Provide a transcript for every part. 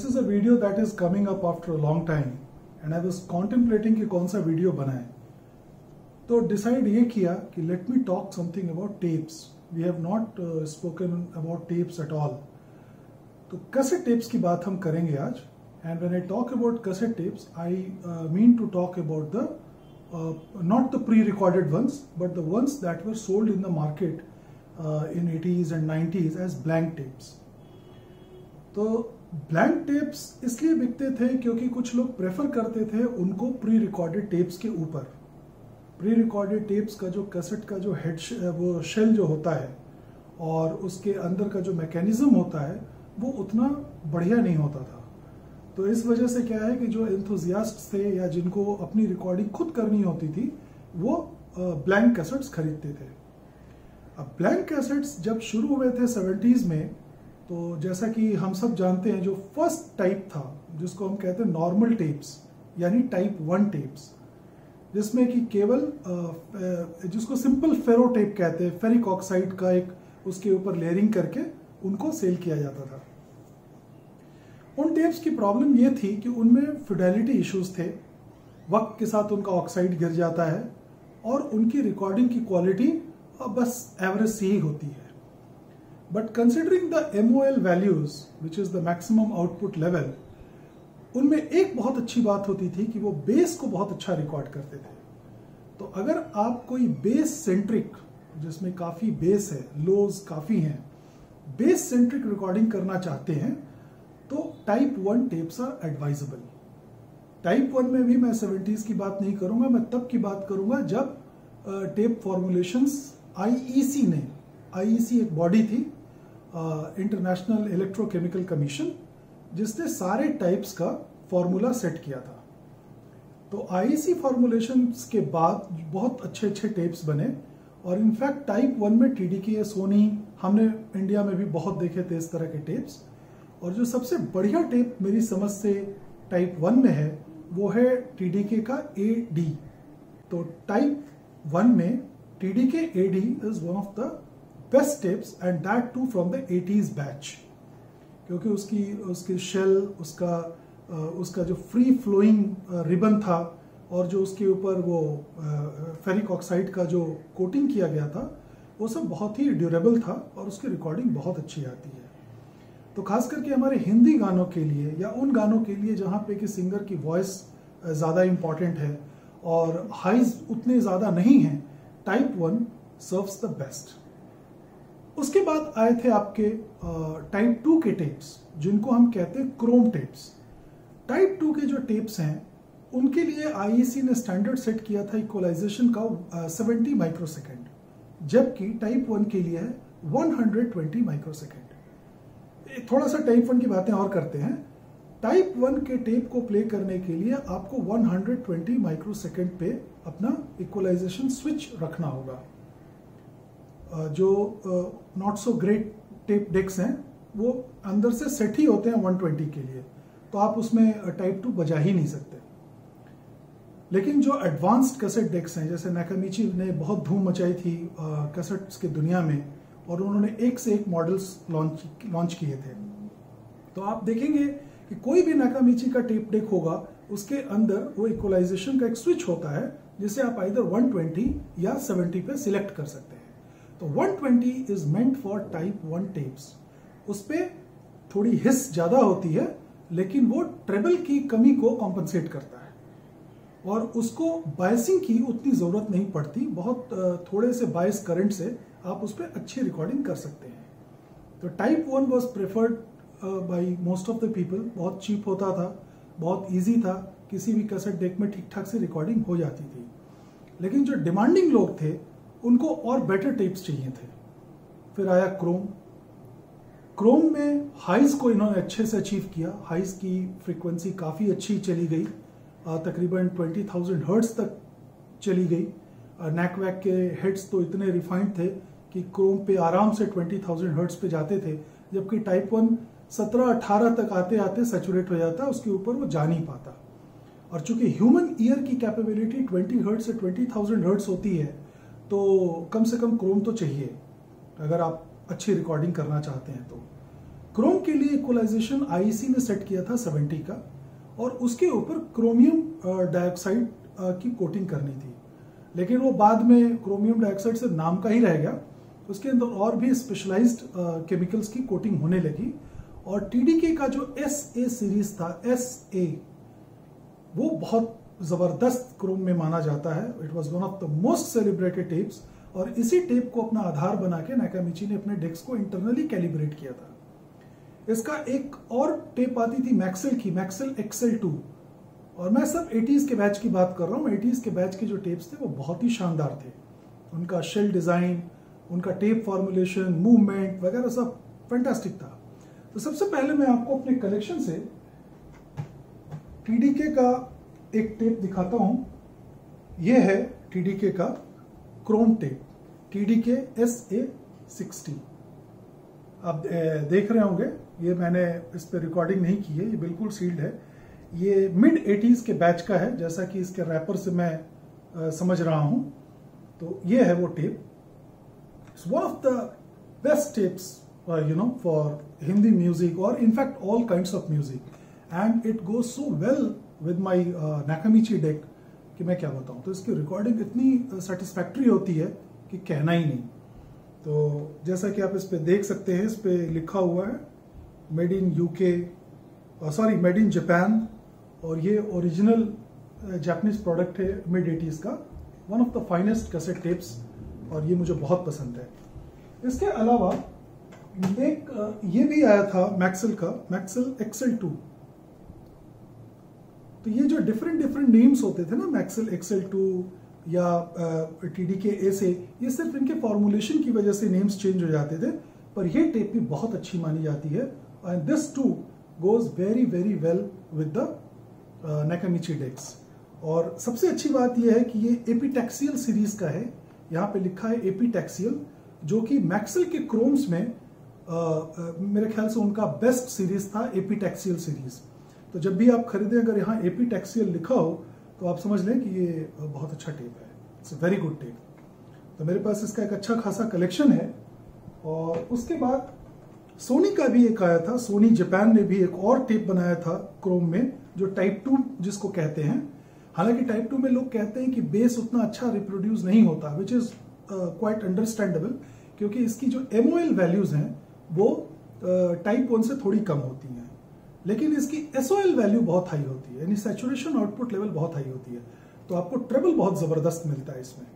is a video that is coming up after a long time and I was contemplating कि कौन सा video बनाएं, तो decide ये किया कि let me talk something about tapes. We have not spoken about tapes at all. तो cassette tapes की बात हम करेंगे आज. And when I talk about cassette tapes I mean to talk about the not the pre-recorded ones but the ones that were sold in the market in 80s and 90s as blank tapes. तो blank tapes इसलिए बिकते थे क्योंकि कुछ लोग prefer करते थे उनको प्री रिकॉर्डेड टेप्स के ऊपर. प्री रिकॉर्डेड टेप्स का जो कैसेट का जो हेड वो शेल जो होता है और उसके अंदर का जो मैकेनिज्म होता है वो उतना बढ़िया नहीं होता था. तो इस वजह से क्या है कि जो एंथुजियास्ट थे या जिनको अपनी रिकॉर्डिंग खुद करनी होती थी वो ब्लैंक कैसेट्स खरीदते थे. अब ब्लैंक कैसेट्स जब शुरू हुए थे 70s में, तो जैसा कि हम सब जानते हैं जो फर्स्ट टाइप था जिसको हम कहते हैं नॉर्मल टेप्स यानी टाइप 1 टेप्स, जिसमें कि केवल जिसको सिंपल फेरो टेप कहते हैं, फेरिक ऑक्साइड का एक उसके ऊपर लेयरिंग करके उनको सेल किया जाता था. उन टेप्स की प्रॉब्लम ये थी कि उनमें फिडेलिटी इश्यूज थे. वक्त के साथ उनका ऑक्साइड गिर जाता है और उनकी रिकॉर्डिंग की क्वालिटी बस एवरेज सी ही होती है. But considering the MOL values which is the maximum output level, उनमें एक बहुत अच्छी बात होती थी कि वो बेस को बहुत अच्छा रिकॉर्ड करते थे. तो अगर आप कोई बेस सेंट्रिक जिसमें काफी बेस है, लोज काफी हैं, बेस सेंट्रिक रिकॉर्डिंग करना चाहते हैं तो type 1 tapes are advisable. Type 1 में भी मैं 70s की बात नहीं करूंगा, मैं तब की बात करूंगा जब टेप फॉर्मुलेशंस IEC ने, IEC एक बॉडी थी, इंटरनेशनल इलेक्ट्रोकेमिकल कमीशन, जिसने सारे टाइप्स का फॉर्मूला सेट किया था. तो IEC फॉर्मुलेशंस के बाद बहुत अच्छे अच्छे टेप्स बने और इनफैक्ट टाइप 1 में TDK, सोनी, हमने इंडिया में भी बहुत देखे थे इस तरह के टेप्स. और जो सबसे बढ़िया टेप मेरी समझ से टाइप 1 में है वो है TDK का AD. तो टाइप 1 में TDK AD is one of the best tapes and that too from the 80s batch, क्योंकि उसकी शेल, उसका जो फ्री फ्लोइंग रिबन था और जो उसके ऊपर वो फेरिक ऑक्साइड का जो कोटिंग किया गया था वो सब बहुत ही ड्यूरेबल था और उसकी रिकॉर्डिंग बहुत अच्छी आती है. तो खास करके हमारे हिंदी गानों के लिए या उन गानों के लिए जहाँ पे कि सिंगर की वॉइस ज़्यादा इम्पॉर्टेंट है और हाइज उतने ज़्यादा नहीं हैं, टाइप 1 सर्व्स द बेस्ट. उसके बाद आए थे आपके टाइप 2 के टेप्स जिनको हम कहते हैं क्रोम टेप्स. टाइप 2 के जो टेप्स हैं उनके लिए IEC ने स्टैंडर्ड सेट किया था इक्वलाइजेशन का 70 माइक्रोसेकेंड, जबकि टाइप 1 के लिए है 120 माइक्रोसेकेंड. थोड़ा सा टाइप 1 की बातें और करते हैं. टाइप 1 के टेप को प्ले करने के लिए आपको 120 माइक्रोसेकेंड पे अपना इक्वलाइजेशन स्विच रखना होगा. जो नॉट सो ग्रेट टेप डेक्स हैं वो अंदर से सेट ही होते हैं 120 के लिए, तो आप उसमें टाइप 2 बजा ही नहीं सकते. लेकिन जो एडवांस्ड कैसेट डेक्स हैं, जैसे नाकामिची ने बहुत धूम मचाई थी कैसेट्स की दुनिया में और उन्होंने एक से एक मॉडल्स लॉन्च किए थे, तो आप देखेंगे कि कोई भी नाकामिची का टेप डेक होगा उसके अंदर वो इक्वलाइजेशन का एक स्विच होता है जिसे आप आइदर 120 या 70 पे सिलेक्ट कर सकते हैं. तो 120 is meant for type 1 tapes. उस पे थोड़ी हिस ज्यादा होती है लेकिन वो ट्रेबल की कमी को कॉम्पनसेट करता है और उसको बायसिंग की उतनी जरूरत नहीं पड़ती. बहुत थोड़े से बायस करंट से आप उस पर अच्छी रिकॉर्डिंग कर सकते हैं. तो type 1 was preferred by most of the people. बहुत चीप होता था, बहुत इजी था, किसी भी कैसेट डेक में ठीक ठाक से रिकॉर्डिंग हो जाती थी. लेकिन जो डिमांडिंग लोग थे उनको और बेटर टेप्स चाहिए थे. फिर आया क्रोम. क्रोम में हाइज को इन्होंने अच्छे से अचीव किया. हाइज की फ्रीक्वेंसी काफ़ी अच्छी चली गई, तकरीबन 20,000 हर्ट्ज तक चली गई. नैकवैक के हेड्स तो इतने रिफाइंड थे कि क्रोम पे आराम से 20,000 हर्ट्ज पे जाते थे, जबकि टाइप 1 17-18 तक आते आते सैचुरेट हो जाता, उसके ऊपर वो जा नहीं पाता. और चूंकि ह्यूमन ईयर की कैपेबिलिटी 20 हर्ट्ज से 20,000 हर्ट्ज होती है, तो कम से कम क्रोम तो चाहिए अगर आप अच्छी रिकॉर्डिंग करना चाहते हैं. क्रोम के लिए इक्वलाइजेशन आईसी ने सेट किया था 70 का, और उसके ऊपर क्रोमियम डाइऑक्साइड की कोटिंग करनी थी, लेकिन वो बाद में क्रोमियम डाइऑक्साइड से नाम का ही रह गया। उसके अंदर और भी स्पेशलाइज्ड केमिकल्स की कोटिंग होने लगी, और टीडीके का जो SA सीरीज था, SA, वो बहुत जबरदस्त क्रोम में माना जाता है। It was one of the most celebrated tapes, और इसी टेप को अपना आधार बना के नाकामिची ने अपने डेस्क को इंटरनली कैलिब्रेट किया था। इसका एक और टेप आती थी मैक्सेल की, मैक्सेल XL2, और मैं सब 80s के बैच की बात कर रहा हूँ। 80s के बैच के जो टेप्स थे वो बहुत ही शानदार थे। उनका शेल डिजाइन, उनका टेप फॉर्मुलेशन, मूवमेंट वगैरह सब फैंटास्टिक था। तो सबसे पहले मैं आपको अपने कलेक्शन से टीडीके का एक टेप दिखाता हूं। यह है टीडीके का क्रोम टेप, टीडीके SA60। आप देख रहे होंगे, ये मैंने इस पे रिकॉर्डिंग नहीं की है, ये बिल्कुल सील्ड है। ये मिड 80s के बैच का है, जैसा कि इसके रैपर से मैं समझ रहा हूं। तो ये है वो tape. It's one of the best tapes for Hindi music, और in fact all kinds of music, and it goes so well with my Nakamichi deck कि मैं क्या बताऊं। तो इसकी रिकॉर्डिंग इतनी सेटिस्फैक्ट्री होती है कि कहना ही नहीं। तो जैसा कि आप इस पे देख सकते हैं, इस पे लिखा हुआ है made in UK, sorry made in Japan, और ये ओरिजिनल जापानीज प्रोडक्ट है मिड 80s का। One of the finest cassette tapes, और ये मुझे बहुत पसंद है। इसके अलावा एक ये भी आया था मैक्सेल का, मैक्सेल XL2। तो ये जो डिफरेंट नेम्स होते थे ना, मैक्सेल XL2 या टीडीके SA, ये सिर्फ इनके फॉर्मुलेशन की वजह से नेम्स चेंज हो जाते थे, पर ये टेप भी बहुत अच्छी मानी जाती है। And this too goes very well with the Nakamichi decks. और सबसे अच्छी बात यह है कि ये एपिटैक्सियल सीरीज का है। यहाँ पे लिखा है एपिटैक्सियल, जो कि मैक्सेल के क्रोम्स में मेरे ख्याल से उनका बेस्ट सीरीज था, एपिटैक्सियल सीरीज। तो जब भी आप खरीदें, अगर यहाँ एपिटैक्सियल लिखा हो तो आप समझ लें कि ये बहुत अच्छा टेप है। It's a very good tape. तो मेरे पास इसका एक अच्छा खासा कलेक्शन है। और उसके बाद सोनी का भी एक आया था। सोनी जापान ने भी एक और टेप बनाया था क्रोम में, जो टाइप 2 जिसको कहते हैं। हालांकि टाइप 2 में लोग कहते हैं कि बेस उतना अच्छा रिप्रोड्यूस नहीं होता, विच इज क्वाइट अंडरस्टैंडेबल, क्योंकि इसकी जो MOL वैल्यूज हैं वो टाइप 1 से थोड़ी कम होती हैं, लेकिन इसकी SOL वैल्यू बहुत हाई होती है, यानी सैचुरेशन आउटपुट लेवल बहुत हाई होती है। तो आपको ट्रेबल बहुत जबरदस्त मिलता है इसमें।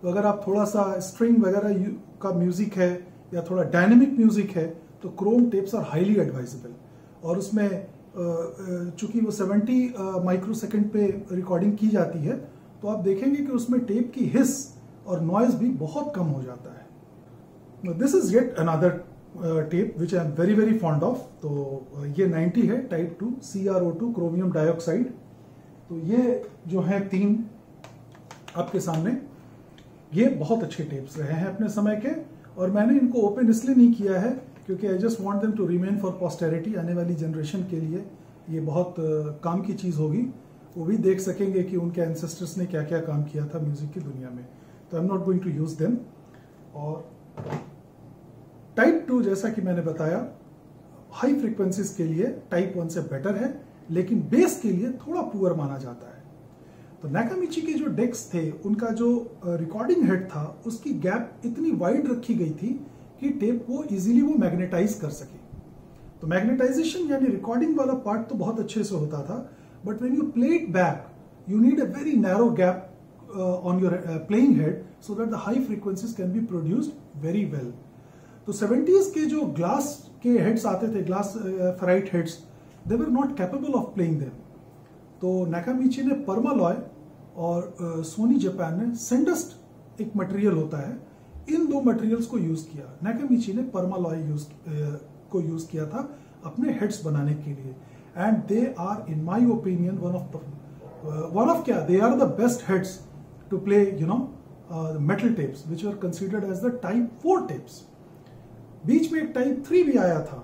तो अगर आप थोड़ा सा स्ट्रिंग वगैरह का म्यूजिक है या थोड़ा डायनेमिक म्यूजिक है, तो chrome tapes are highly advisable. और उसमें चूंकि वो 70 माइक्रोसेकंड पे रिकॉर्डिंग की जाती है, तो आप देखेंगे कि उसमें टेप की हिस और नॉइज भी बहुत कम हो जाता है। This is yet another tape which I am very fond of. तो ये 90 है, टाइप 2 CrO2 क्रोमियम डाइऑक्साइड। तो ये जो है 3 आपके सामने, ये बहुत अच्छे टेप्स रहे हैं अपने समय के। और मैंने इनको ओपन इसलिए नहीं किया है क्योंकि I just want them to remain for posterity. आने वाली जनरेशन के लिए ये बहुत काम की चीज होगी। वो भी देख सकेंगे कि उनके एंसेस्टर्स ने क्या क्या काम किया था म्यूजिक की दुनिया में। तो I am not going to use them. और टाइप 2 जैसा कि मैंने बताया, हाई फ्रीक्वेंसीज के लिए टाइप 1 से बेटर है, लेकिन बेस के लिए थोड़ा पुअर माना जाता है। तो नाकामिची के जो डेक्स थे, उनका जो रिकॉर्डिंग हेड था, उसकी गैप इतनी वाइड रखी गई थी कि टेप को इजीली वो मैग्नेटाइज कर सके। तो मैग्नेटाइजेशन यानी रिकॉर्डिंग वाला पार्ट तो बहुत अच्छे से होता था, but when you play it back you need a very narrow gap on your playing head so that the high frequencies can be produced very well. तो 70s के जो ग्लास के हेड्स आते थे, glass ferrite heads, they were not capable of playing them. तो नाकामिची ने परमालॉय और Soni Japan ने सेंडस्ट एक मटेरियल होता है, इन दो मटेरियल्स को यूज किया। नाकामिची ने परमालॉय को यूज किया था अपने हेड्स बनाने के लिए, and they are in my opinion one of क्या, they are the best heads to play metal tapes which are considered as the type 4 tapes. बीच में एक टाइप 3 भी आया था,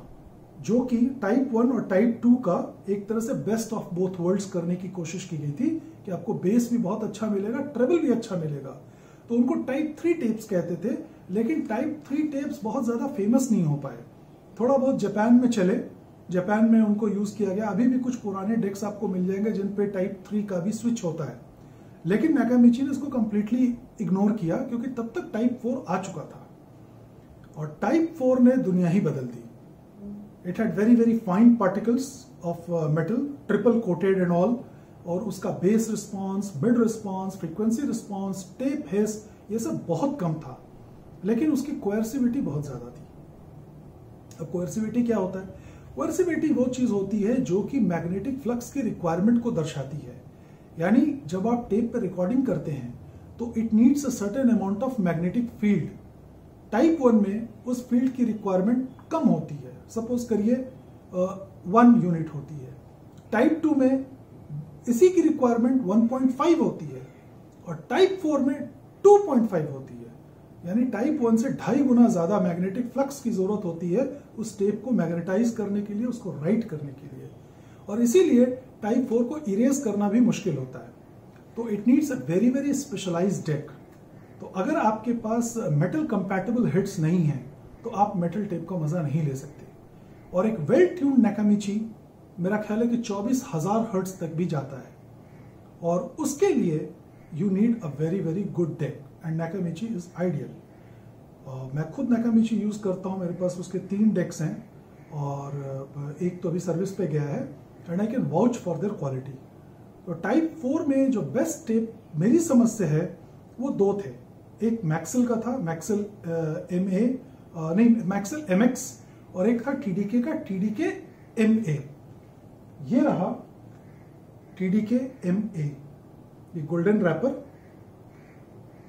जो कि टाइप 1 और टाइप 2 का एक तरह से बेस्ट ऑफ बोथ वर्ल्ड्स करने की कोशिश की गई थी कि आपको बेस भी बहुत अच्छा मिलेगा, ट्रेबल भी अच्छा मिलेगा। तो उनको टाइप 3 टेप्स कहते थे, लेकिन टाइप 3 टेप्स बहुत ज्यादा फेमस नहीं हो पाए। थोड़ा बहुत जापान में चले, जापान में उनको यूज किया गया। अभी भी कुछ पुराने डेक्स आपको मिल जाएंगे जिन पे टाइप 3 का भी स्विच होता है, लेकिन नाकामिची ने इसको कंप्लीटली इग्नोर किया क्योंकि तब तक टाइप 4 आ चुका था और टाइप 4 ने दुनिया ही बदल दी। It had very very fine particles of metal, triple coated and all, और उसका bass response, mid response, frequency response, tape hiss, ये सब बहुत कम था, लेकिन उसकी कोएर्सिविटी बहुत ज्यादा थी। अब कोएर्सिविटी क्या होता है? कोएर्सिविटी वो चीज होती है जो कि मैग्नेटिक फ्लक्स की रिक्वायरमेंट को दर्शाती है। यानी जब आप टेप पे रिकॉर्डिंग करते हैं तो it needs a certain amount of magnetic field. Type 1 में उस फील्ड की रिक्वायरमेंट कम होती है, सपोज करिए 1 यूनिट होती है। टाइप 2 में इसी की रिक्वायरमेंट 1.5 होती है और टाइप 4 में 2.5 होती है। यानी टाइप 1 से 2.5 गुना ज्यादा मैग्नेटिक फ्लक्स की जरूरत होती है उस टेप को मैग्नेटाइज करने के लिए, उसको राइट करने के लिए, और इसीलिए टाइप 4 को इरेज करना भी मुश्किल होता है। तो it needs a very very specialised deck. तो अगर आपके पास मेटल कंपैटिबल हिट्स नहीं है तो आप मेटल टेप का मजा नहीं ले सकते। और एक वेल ट्यून्ड नाकामिची मेरा ख्याल है कि 24,000 हर्ट्ज तक भी जाता है, और उसके लिए you need a very very good deck and Nakamichi is ideal. मैं खुद नाकामिची यूज करता हूं, मेरे पास उसके 3 डेक्स हैं और एक तो अभी सर्विस पे गया है and I can vouch for their quality. तो टाइप 4 में जो बेस्ट टेप मेरी समझ से है वो 2 थे। एक मैक्सेल का था, मैक्सेल मैक्सेल MX, और एक था TDK का TDK MA। ये रहा TDK MA, ये golden wrapper,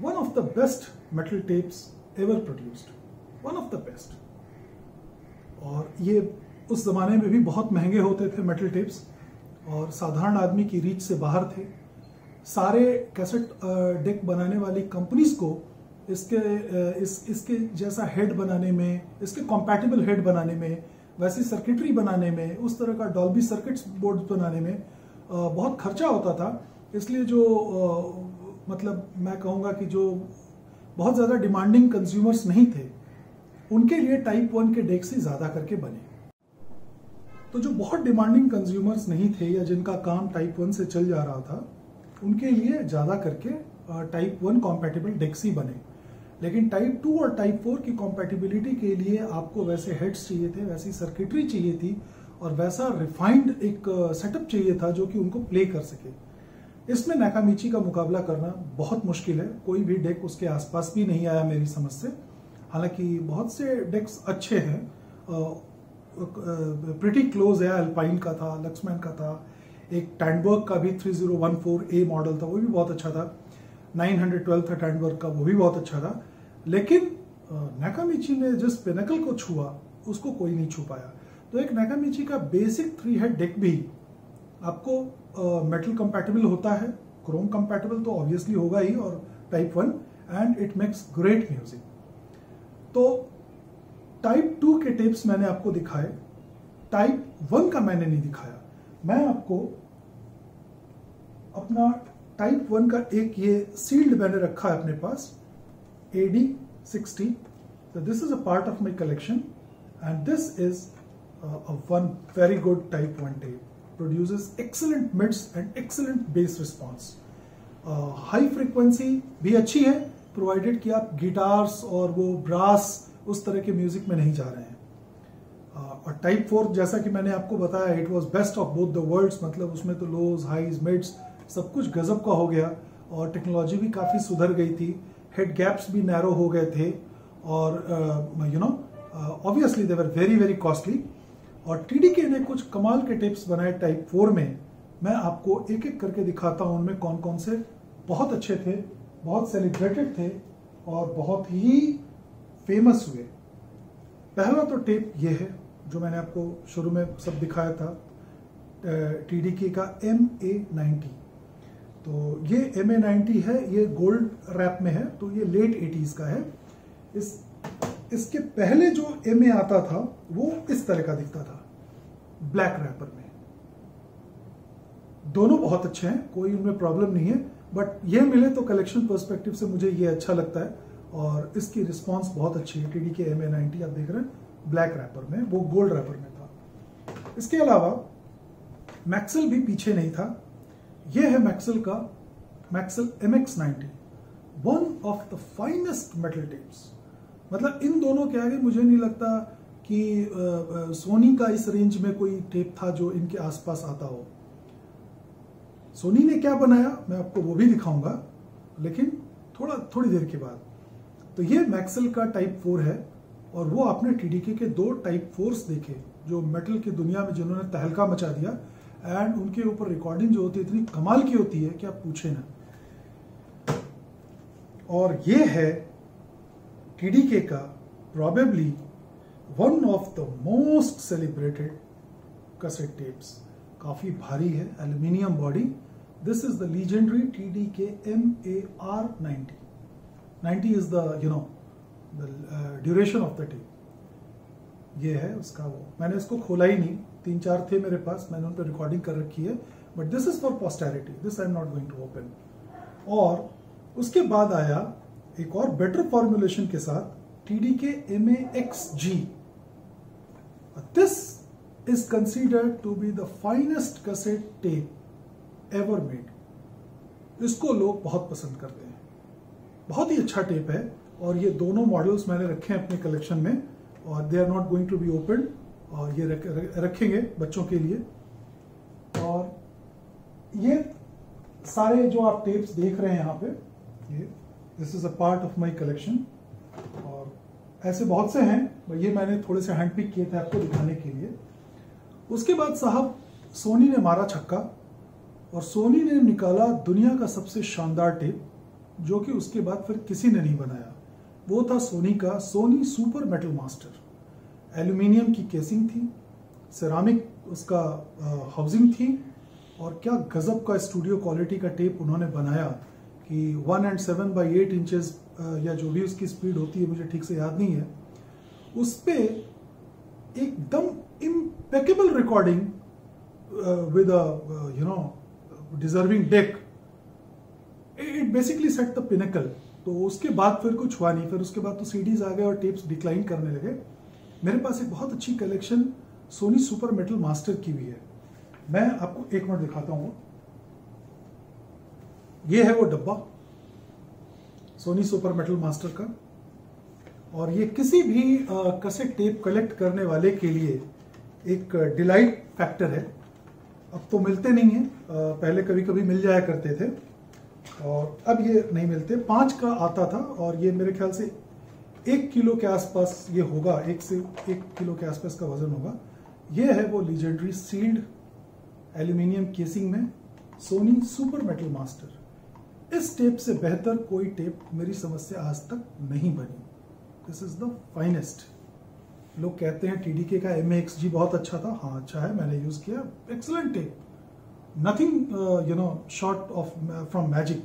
one of the best metal tapes ever produced, one of the best. और ये उस जमाने में भी बहुत महंगे होते थे मेटल टेप्स और साधारण आदमी की रीच से बाहर थे। सारे कैसेट डेक बनाने वाली कंपनीज को इसके जैसा हेड बनाने में, इसके कॉम्पैटिबल हेड बनाने में, वैसी सर्किटरी बनाने में, उस तरह का डॉल्बी सर्किट्स बोर्ड बनाने में बहुत खर्चा होता था। इसलिए जो मतलब मैं कहूँगा कि जो बहुत ज़्यादा डिमांडिंग कंज्यूमर्स नहीं थे उनके लिए टाइप 1 के डेक्स ही ज़्यादा करके बने। तो जो बहुत डिमांडिंग कंज्यूमर्स नहीं थे या जिनका काम टाइप 1 से चल जा रहा था उनके लिए ज़्यादा करके टाइप 1 कॉम्पैटिबल डेक्स ही बने। लेकिन टाइप 2 और टाइप 4 की कॉम्पैटिबिलिटी के लिए आपको वैसे हेड्स चाहिए थे, वैसी सर्किटरी चाहिए थी और वैसा रिफाइंड एक सेटअप चाहिए था जो कि उनको प्ले कर सके। इसमें नाकामिची का मुकाबला करना बहुत मुश्किल है, कोई भी डेक उसके आसपास भी नहीं आया मेरी समझ से। हालांकि बहुत से डेक्स अच्छे हैं, प्रिटी क्लोज है, अल्पाइन का था, लक्समैन का था, एक टैंडबर्ग का भी 3014A मॉडल था, वो भी बहुत अच्छा था। 912 था टैंडबर्ग का, वो भी बहुत अच्छा था। लेकिन नाकामिची ने जिस पिनकल को छुआ उसको कोई नहीं छू पाया। तो एक नाकामिची का बेसिक 3 हेड डेक भी आपको मेटल कंपैटिबल होता है, क्रोम कंपैटिबल तो ऑब्वियसली होगा ही, और type 1, and it makes great music. तो टाइप 2 के टेप्स मैंने आपको दिखाए, टाइप 1 का मैंने नहीं दिखाया। मैं आपको अपना टाइप 1 का एक ये सील्ड मैंने रखा है अपने पास, AD60। So this is a part of my collection and this is one very good type 1 tape. Produces excellent mids and excellent bass response. High frequency भी अच्छी है, provided कि आप गिटार्स और वो ब्रास उस तरह के म्यूजिक में नहीं जा रहे हैं। और टाइप 4 जैसा कि मैंने आपको बताया, it was best of both the worlds, मतलब उसमें तो लोज, हाईज, मिड्स सब कुछ गजब का हो गया और टेक्नोलॉजी भी काफ़ी सुधर गई थी, हेड गैप्स भी नैरो हो गए थे और obviously they were very very costly. और TDK ने कुछ कमाल के टिप्स बनाए टाइप 4 में, मैं आपको एक एक करके दिखाता हूं उनमें कौन कौन से बहुत अच्छे थे, बहुत सेलिब्रेटेड थे और बहुत ही फेमस हुए। पहला तो टेप ये है जो मैंने आपको शुरू में सब दिखाया था, TDK का MA90। तो ये MA90 है, ये गोल्ड रैप में है, तो ये लेट 80s का है। इसके पहले जो MA आता था वो इस तरह का दिखता था, ब्लैक रैपर में। दोनों बहुत अच्छे हैं, कोई उनमें प्रॉब्लम नहीं है, बट ये मिले तो कलेक्शन पर्सपेक्टिव से मुझे ये अच्छा लगता है और इसकी रिस्पांस बहुत अच्छी है। TDK MA90 आप देख रहे हैं, ब्लैक रैपर में, वो गोल्ड रैपर में था। इसके अलावा मैक्सेल भी पीछे नहीं था। यह है मैक्सेल का मैक्सेल MX90, one of the finest metal tapes. मतलब इन दोनों के आगे मुझे नहीं लगता कि सोनी का इस रेंज में कोई टेप था जो इनके आसपास आता हो। सोनी ने क्या बनाया मैं आपको वो भी दिखाऊंगा, लेकिन थोड़ी देर के बाद। तो ये मैक्सेल का टाइप 4 है, और वो आपने TDK के 2 टाइप 4s देखे जो मेटल की दुनिया में जिन्होंने तहलका मचा दिया, एंड उनके ऊपर रिकॉर्डिंग जो होती है इतनी कमाल की होती है कि आप पूछे ना। और ये है TDK का probably one of the most celebrated cassette tapes. काफी भारी है, aluminium body. This is the legendary TDK MAR90। 90 is the duration of the tape. ये है उसका वो, मैंने इसको खोला ही नहीं, 3-4 थे मेरे पास, मैंने उन पर रिकॉर्डिंग कर रखी है, but this is for posterity, this I am not going to open. और उसके बाद आया एक और बेटर फॉर्मुलेशन के साथ TDK MAXG। This is considered to be the finest cassette tape ever made. इसको लोग बहुत पसंद करते हैं, बहुत ही अच्छा टेप है। और ये दोनों मॉडल्स मैंने रखे हैं अपने कलेक्शन में, और they are not going to be open, और ये रखेंगे बच्चों के लिए। और ये सारे जो आप टेप्स देख रहे हैं यहाँ पे, ये this is a part of my collection, और ऐसे बहुत से हैं, ये मैंने थोड़े से हैंड पिक किए थे आपको दिखाने के लिए। उसके बाद साहब सोनी ने मारा छक्का, और सोनी ने निकाला दुनिया का सबसे शानदार टेप, जो कि उसके बाद फिर किसी ने नहीं बनाया। वो था सोनी का Sony super metal master. Aluminium की केसिंग थी, सिरामिक उसका हाउसिंग थी, और क्या गजब का स्टूडियो क्वालिटी का टेप उन्होंने बनाया कि 1 7/8 इंचेस या जो भी उसकी स्पीड होती है मुझे ठीक से याद नहीं है, उस पे एकदम impeccable recording with deserving deck. It basically set the pinnacle. तो उसके बाद फिर कुछ हुआ नहीं, फिर उसके बाद तो सीडीज आ गए और टेप्स डिक्लाइन करने लगे। मेरे पास एक बहुत अच्छी collection Sony super metal master की भी है, मैं आपको एक मिनट दिखाता हूं। ये है वो डब्बा सोनी सुपर मेटल मास्टर का, और ये किसी भी कैसेट टेप कलेक्ट करने वाले के लिए एक डिलाइट फैक्टर है। अब तो मिलते नहीं है, पहले कभी कभी मिल जाया करते थे, और अब ये नहीं मिलते। 5 का आता था, और ये मेरे ख्याल से 1 किलो के आसपास ये होगा, 1 से 1 किलो के आसपास का वजन होगा। ये है वो लीजेंडरी सील्ड एल्यूमिनियम केसिंग में सोनी सुपर मेटल मास्टर। इस टेप से बेहतर कोई टेप मेरी समझ से आज तक नहीं बनी। This is the finest. लोग कहते हैं TDK का MAXG बहुत अच्छा था, हाँ अच्छा है, मैंने यूज किया, excellent tape, nothing short of from magic.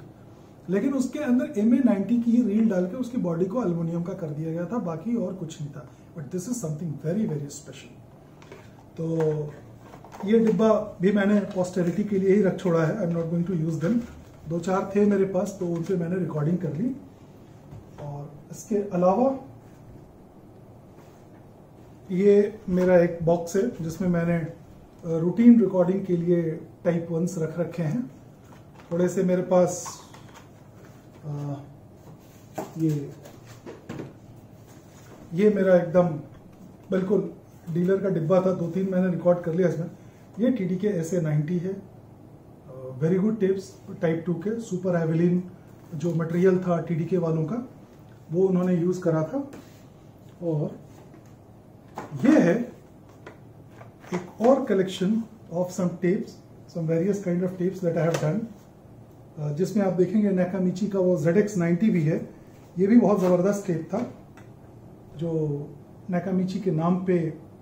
लेकिन उसके अंदर MA90 की ही रील डाल के उसकी बॉडी को एल्युमिनियम का कर दिया गया था, बाकी और कुछ नहीं था। But this is something very very special. तो ये डिब्बा भी मैंने पोस्टेरिटी के लिए ही रख छोड़ा है, I am not going to use them. 2-4 थे मेरे पास, तो उन पे मैंने रिकॉर्डिंग कर ली। और इसके अलावा ये मेरा एक बॉक्स है जिसमें मैंने रूटीन रिकॉर्डिंग के लिए टाइप 1s रख रखे हैं। थोड़े से मेरे पास ये मेरा एकदम बिल्कुल डीलर का डिब्बा था, 2-3 मैंने रिकॉर्ड कर लिया इसमें। ये TDK SA90 है, वेरी गुड टेप्स, टाइप 2 के सुपर एविलिन जो मटेरियल था TDK वालों का, वो उन्होंने यूज करा था। और ये है एक और collection of some tapes, some various kind of tapes that I have done, जिसमें आप देखेंगे नाकामिची का वो ZX90 भी है। ये भी बहुत जबरदस्त टेप था, जो नाकामिची के नाम पे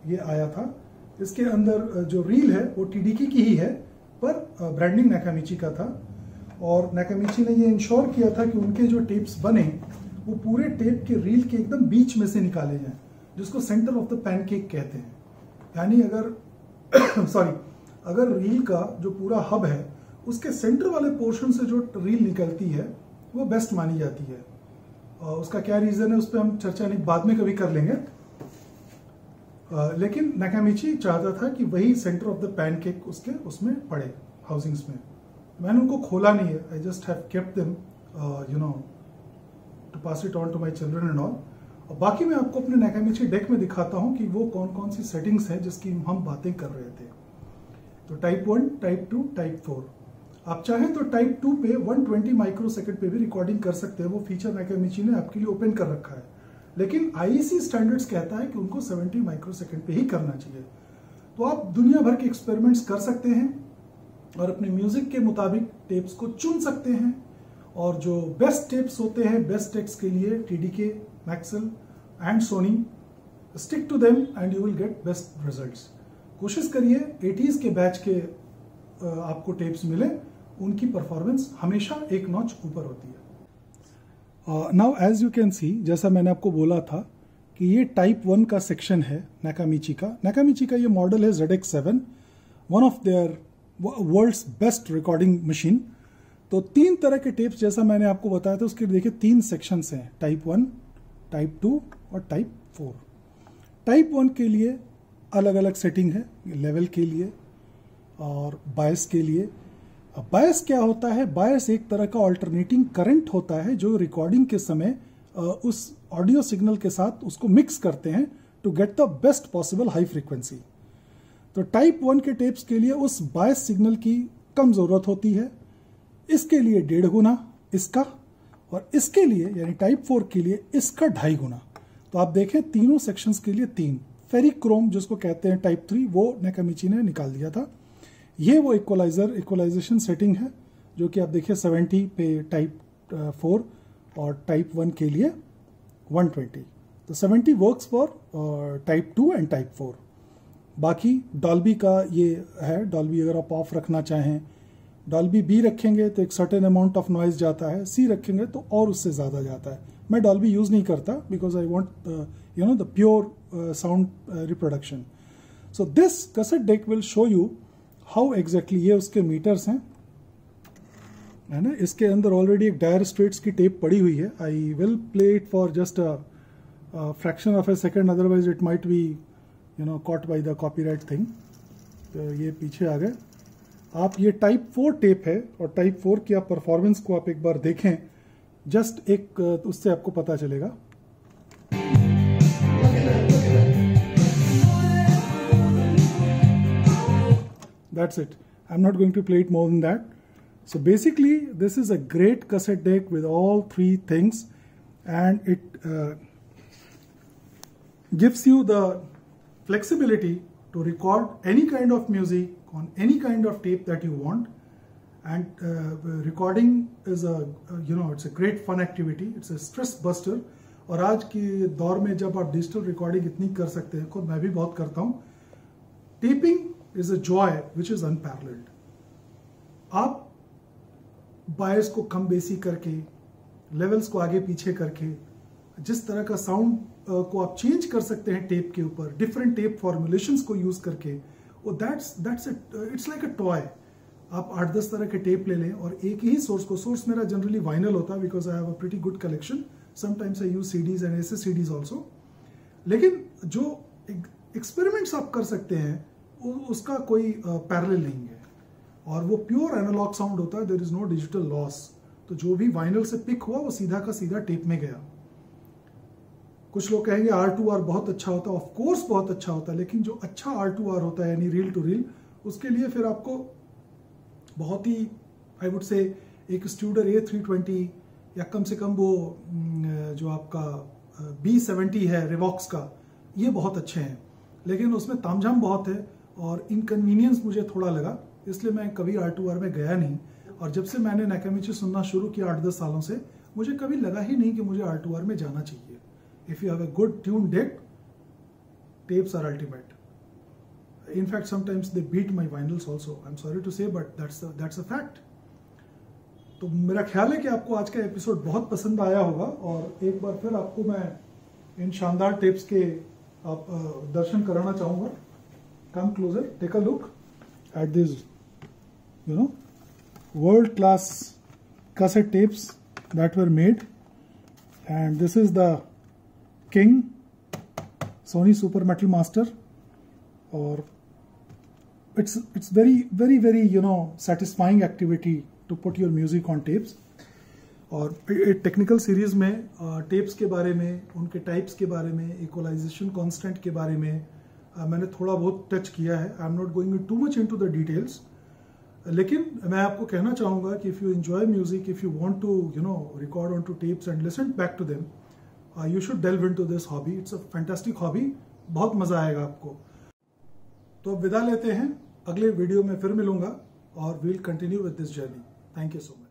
ये आया था। इसके अंदर जो रील है वो TDK की ही है, पर ब्रांडिंग नाकामिची का था। और नाकामिची ने ये इंश्योर किया था कि उनके जो टेप्स बने वो पूरे टेप के रील के एकदम बीच में से निकाले जाएं, जिसको सेंटर ऑफ द पैनकेक कहते हैं। यानी अगर रील का जो पूरा हब है उसके सेंटर वाले पोर्शन से जो रील निकलती है वो बेस्ट मानी जाती है। उसका क्या रीजन है उस पर हम चर्चा नहीं बाद में कभी कर लेंगे। लेकिन नाकामिची चाहता था कि वही सेंटर ऑफ द पैनकेक उसमें पड़े हाउसिंग्स में। मैंने उनको खोला नहीं है, I just have kept them to pass it on to my children and all. और बाकी मैं आपको अपने नाकामिची डेक में दिखाता हूं कि वो कौन कौन सी सेटिंग्स हैं जिसकी हम बातें कर रहे थे। तो टाइप 1, टाइप 2, टाइप 4। आप चाहें तो टाइप 2 पे 120 माइक्रोसेकंड पे भी रिकॉर्डिंग कर सकते हैं, वो फीचर नाकामिची ने आपके लिए ओपन कर रखा है। लेकिन आईईसी स्टैंडर्ड्स कहता है कि उनको 70 माइक्रोसेकंड पे ही करना चाहिए। तो आप दुनिया भर के एक्सपेरिमेंट्स कर सकते हैं और अपने म्यूजिक के मुताबिक टेप्स को चुन सकते हैं। और जो बेस्ट टेप्स होते हैं बेस्ट टेक्स के लिए, TDK, Maxell and Sony, stick to them and you will get best results. कोशिश करिए 80s के बैच के आपको टेप्स मिले, उनकी परफॉर्मेंस हमेशा एक नॉच ऊपर होती है। Now as you can see, जैसा मैंने आपको बोला था कि ये टाइप 1 का सेक्शन है नाकामिची का। नाकामिची का ये मॉडल है ZX7, one of their world's best recording machine. तो 3 तरह के टेप्स जैसा मैंने आपको बताया था, उसके देखिए 3 सेक्शंस हैं, टाइप 1, टाइप 2 और टाइप 4। टाइप 1 के लिए अलग अलग सेटिंग है, लेवल के लिए और बायस के लिए। अब बायस क्या होता है? बायस एक तरह का ऑल्टरनेटिंग करंट होता है जो रिकॉर्डिंग के समय उस ऑडियो सिग्नल के साथ उसको मिक्स करते हैं to get the best possible high frequency. तो टाइप 1 के टेप्स के लिए उस बायस सिग्नल की कम जरूरत होती है, इसके लिए 1.5 गुना इसका, और इसके लिए यानी टाइप 4 के लिए इसका 2.5 गुना। तो आप देखें तीनों सेक्शंस के लिए 3 फेरिक्रोम जिसको कहते हैं टाइप 3, वो नाकामिची ने निकाल दिया था। ये वो इक्वलाइजेशन सेटिंग है जो कि आप देखिए 70 पे टाइप 4 और टाइप 1 के लिए 120। तो 70 works for type 2 and type 4। बाकी डॉल्बी का ये है, डॉल्बी अगर आप ऑफ रखना चाहें, डॉल्बी B रखेंगे तो एक सर्टेन अमाउंट ऑफ नॉइज जाता है, C रखेंगे तो और उससे ज़्यादा जाता है। मैं डॉल्बी यूज़ नहीं करता because I want the pure sound reproduction. So this cassette deck will show you how exactly, ये उसके मीटर्स हैं, है ना। इसके अंदर ऑलरेडी एक डायर स्ट्रेट्स की टेप पड़ी हुई है। I will play it for just a fraction of A second, otherwise it might be caught by the copyright thing. तो ये पीछे आ गए। आप ये टाइप 4 टेप है और टाइप 4 की आप परफॉर्मेंस को आप एक बार देखें, जस्ट एक उससे आपको पता चलेगा। That's it. I'm not going to play it more than that. So basically, this is a great cassette deck with all 3 things, and it gives you the flexibility to record any kind of music on any kind of tape that you want. And recording is it's a great fun activity. It's a stress buster. और आज के दौर में जब आप digital recording इतनी कर सकते हैं, खुद मैं भी बहुत करता हूँ, tapping is a joy which is unparalleled. आप बायस को कम बेसी करके, लेवल्स को आगे पीछे करके, जिस तरह का साउंड को आप चेंज कर सकते हैं टेप के ऊपर, डिफरेंट टेप फॉर्मुलेशंस को यूज करके, इट्स लाइक अ टॉय। आप 8-10 तरह के टेप ले लें और एक ही सोर्स मेरा जनरली वाइनल होता है because I have a pretty good collection. Sometimes I use CDs and SSCDs also. लेकिन जो एक्सपेरिमेंट्स आप कर सकते हैं उसका कोई पैरेलल नहीं है, और वो प्योर एनालॉग साउंड होता है, there is no digital loss. तो जो भी वाइनल से पिक हुआ वो सीधा का सीधा टेप में गया। कुछ लोग कहेंगे R2R बहुत अच्छा होता है, ऑफ कोर्स बहुत अच्छा होता है, लेकिन जो अच्छा R2R होता है यानी रील टू रील, उसके लिए फिर आपको बहुत ही आई वुड से एक स्टूडर A320 या कम से कम वो जो आपका B70 है रिवॉक्स का, ये बहुत अच्छे हैं, लेकिन उसमें तामझाम बहुत है और इनकन्वीनियंस मुझे थोड़ा लगा, इसलिए मैं कभी R2R में गया नहीं। और जब से मैंने नाकामिची सुनना शुरू किया 8-10 सालों से, मुझे कभी लगा ही नहीं कि मुझे R2R में जाना चाहिए। If you have a good tune deck, tapes are ultimate. In fact, sometimes they beat my vinyls also. I'm sorry to say, but that's a fact. तो मेरा ख्याल है कि आपको आज का एपिसोड बहुत पसंद आया होगा, और एक बार फिर आपको मैं इन शानदार टेप्स के आप दर्शन कराना चाहूँगा। Come closer, take a look at these, world-class cassette tapes that were made, and this is the king Sony Super Metal Master, और it's very satisfying activity to put your music on tapes. और technical series में tapes के बारे में, उनके types के बारे में, इक्वलाइजेशन कांस्टेंट के बारे में मैंने थोड़ा बहुत टच किया है. I am not going to much into the details, लेकिन मैं आपको कहना चाहूँगा कि if you enjoy music, if you want to record on to tapes and listen back to them, you should delve into this hobby. It's a fantastic hobby, बहुत मज़ा आएगा आपको. तो अब विदा लेते हैं, अगले वीडियो में फिर मिलूंगा और we'll continue with this journey. Thank you so much.